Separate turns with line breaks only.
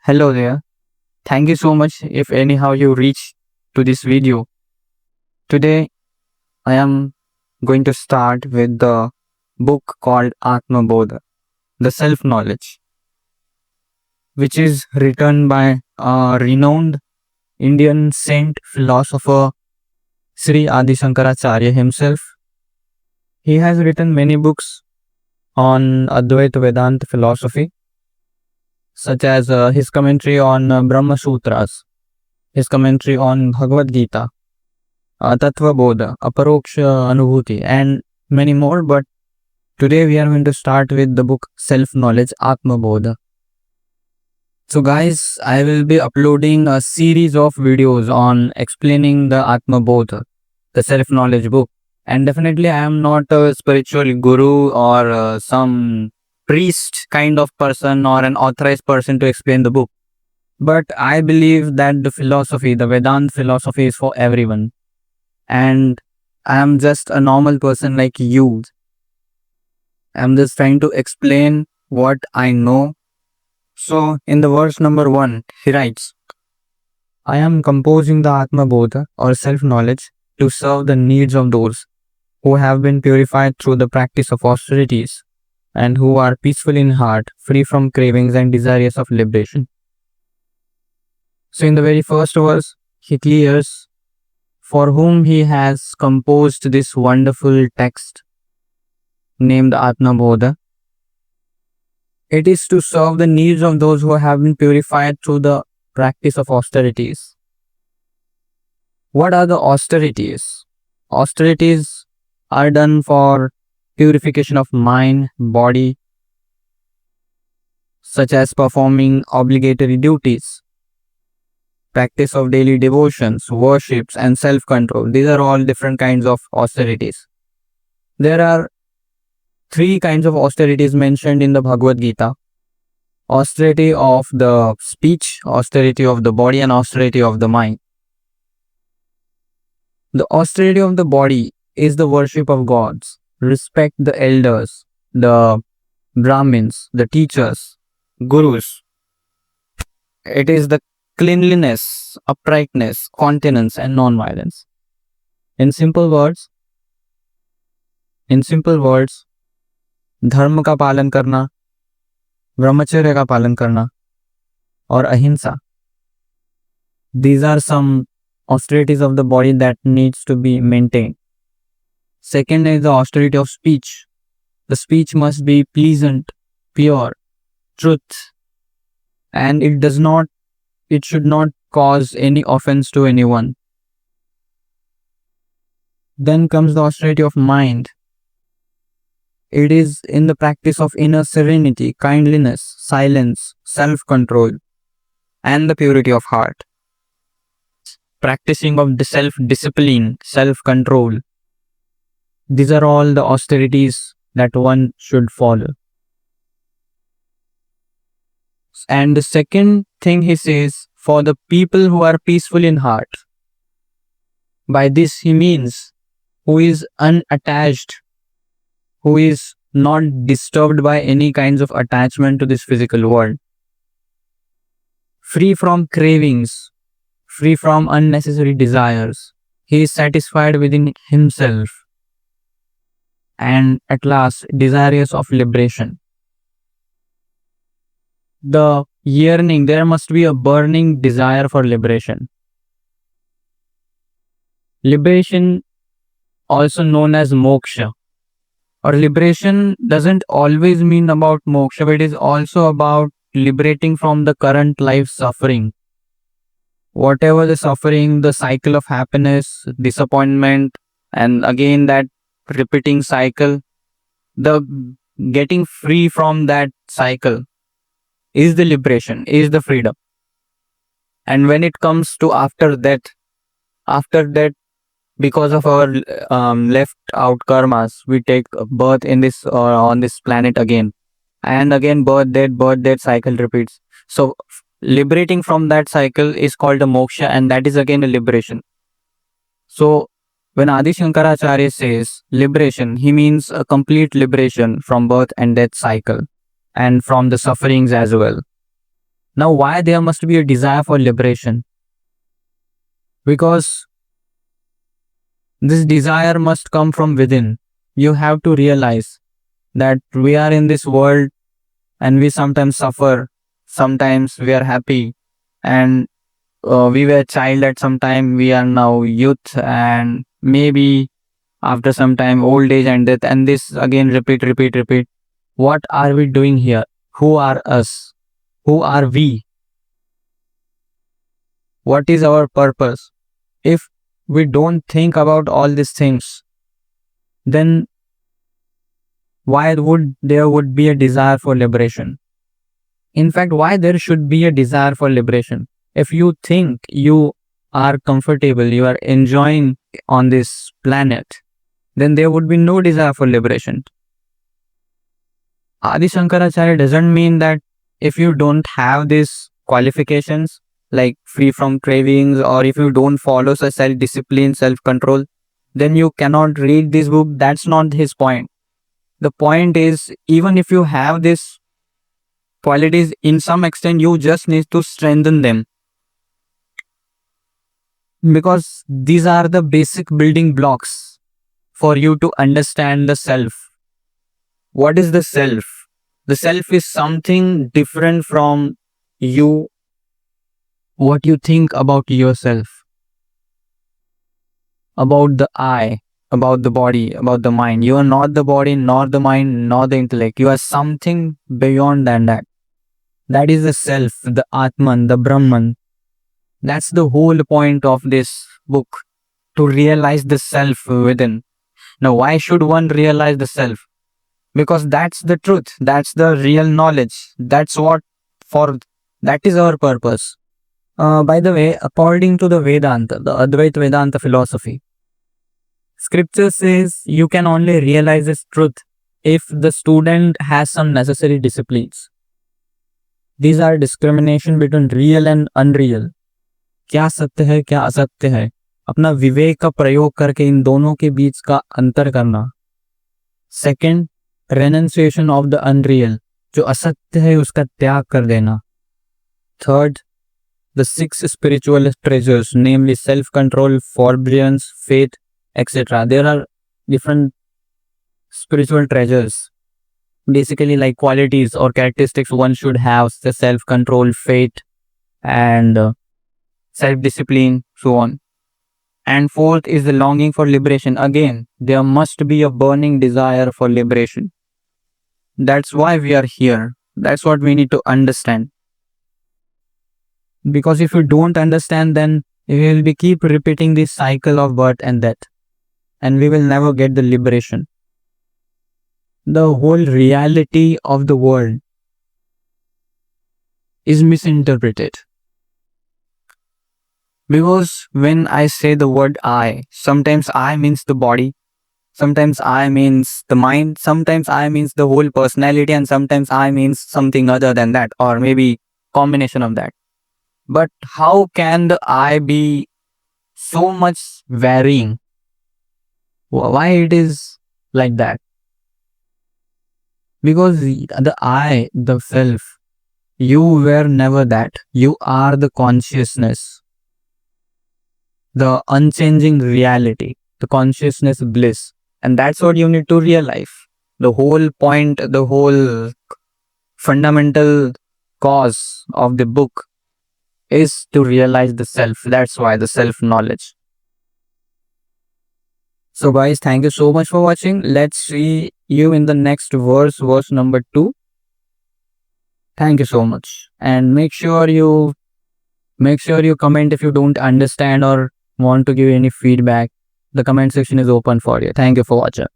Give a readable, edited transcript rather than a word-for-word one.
Hello there. Thank you so much if anyhow you reach to this video. Today I am going to start with the book called Atma Bodha, the self-knowledge, which is written by a renowned Indian saint philosopher Sri Adi Shankaracharya himself. He has written many books on Advaita Vedanta philosophy, such as his commentary on Brahma Sutras, his commentary on Bhagavad Gita, Tattva Bodha, Aparoksha Anubhuti, and many more. But today we are going to start with the book Self-Knowledge, Atma Bodha. So guys, I will be uploading a series of videos on explaining the Atma Bodha, the self-knowledge book. And definitely I am not a spiritual guru or some priest kind of person or an authorized person to explain the book. But I believe that the philosophy, the Vedanta philosophy is for everyone. And I am just a normal person like you. I'm just trying to explain what I know. So in the verse number 1, he writes, I am composing the Atma Bodha or self-knowledge to serve the needs of those who have been purified through the practice of austerities and who are peaceful in heart, free from cravings and desires of liberation. So in the very first verse, he clears for whom he has composed this wonderful text named Atma Bodha. It is to serve the needs of those who have been purified through the practice of austerities. What are the austerities? Austerities are done for purification of mind, body, such as performing obligatory duties, practice of daily devotions, worships, and self-control. These are all different kinds of austerities. There are 3 kinds of austerities mentioned in the Bhagavad Gita. Austerity of the speech, austerity of the body, and austerity of the mind. The austerity of the body is the worship of gods. Respect the elders, the Brahmins, the teachers, gurus. It is the cleanliness, uprightness, continence, and non-violence. In simple words, धर्म का पालन करना, ब्रह्मचर्य का पालन करना, और अहिंसा. These are some austerities of the body that needs to be maintained. Second is the austerity of speech. The speech must be pleasant, pure, truth, and it should not cause any offense to anyone. Then comes the austerity of mind. It is in the practice of inner serenity, kindliness, silence, self-control, and the purity of heart. Practicing of the self-discipline, self-control. These are all the austerities that one should follow. And the second thing he says, for the people who are peaceful in heart. By this he means who is unattached, who is not disturbed by any kinds of attachment to this physical world. Free from cravings, free from unnecessary desires. He is satisfied within himself and at last desirous of liberation. The yearning, there must be a burning desire for liberation. Liberation, also known as moksha, or liberation doesn't always mean about moksha, but it is also about liberating from the current life suffering. Whatever the suffering, the cycle of happiness, disappointment, and again that repeating cycle, the getting free from that cycle is the liberation, is the freedom. And when it comes to after that, because of our left out karmas, we take birth in this on this planet again, and again birth, death cycle repeats. So liberating from that cycle is called a moksha, and that is again a liberation. So when Adi Shankaracharya says liberation, he means a complete liberation from birth and death cycle and from the sufferings as well. Now, why there must be a desire for liberation? Because this desire must come from within. You have to realize that we are in this world and we sometimes suffer, sometimes we are happy, and we were child at some time, we are now youth, and maybe after some time old age and death, and this again repeat. What are we doing here? Who are us? Who are we? What is our purpose? If we don't think about all these things, then why would there would be a desire for liberation? In fact, why there should be a desire for liberation? If you think you are comfortable, you are enjoying on this planet, then there would be no desire for liberation. Adi Shankaracharya doesn't mean that if you don't have these qualifications, like free from cravings, or if you don't follow such self-discipline, self-control, then you cannot read this book. That's not his point. The point is, even if you have these qualities, in some extent, you just need to strengthen them. Because these are the basic building blocks for you to understand the self. What is the self? The self is something different from you, what you think about yourself, about the I, about the body, about the mind. You are not the body, nor the mind, nor the intellect. You are something beyond than that. That is the self, the Atman, the Brahman. That's the whole point of this book, to realize the self within. Now, why should one realize the self? Because that's the truth, that's the real knowledge. That is our purpose. By the way, according to the Vedanta, the Advaita Vedanta philosophy, scripture says you can only realize this truth if the student has some necessary disciplines. These are discrimination between real and unreal. क्या सत्य है, क्या असत्य है, अपना विवेक का प्रयोग करके इन दोनों के बीच का अंतर करना. Second, renunciation of the unreal, जो असत्य है उसका त्याग कर देना. Third, the 6 spiritual treasures, namely self-control, forbearance, faith, etc. There are different spiritual treasures, basically like qualities or characteristics one should have: the self-control, faith, and self-discipline, so on. And fourth is the longing for liberation. Again, there must be a burning desire for liberation. That's why we are here. That's what we need to understand. Because if you don't understand, then we will be keep repeating this cycle of birth and death, and we will never get the liberation. The whole reality of the world is misinterpreted. Because when I say the word I, sometimes I means the body, sometimes I means the mind, sometimes I means the whole personality, and sometimes I means something other than that, or maybe combination of that. But how can the I be so much varying? Why it is like that? Because the I, the self, you were never that. You are the consciousness, the unchanging reality, the consciousness bliss. And that's what you need to realize. The whole point, the whole fundamental cause of the book is to realize the self. That's why the self-knowledge. So guys, thank you so much for watching. Let's see you in the next verse number 2. Thank you so much. And make sure you comment if you don't understand or want to give any feedback. The comment section is open for you. Thank you for watching.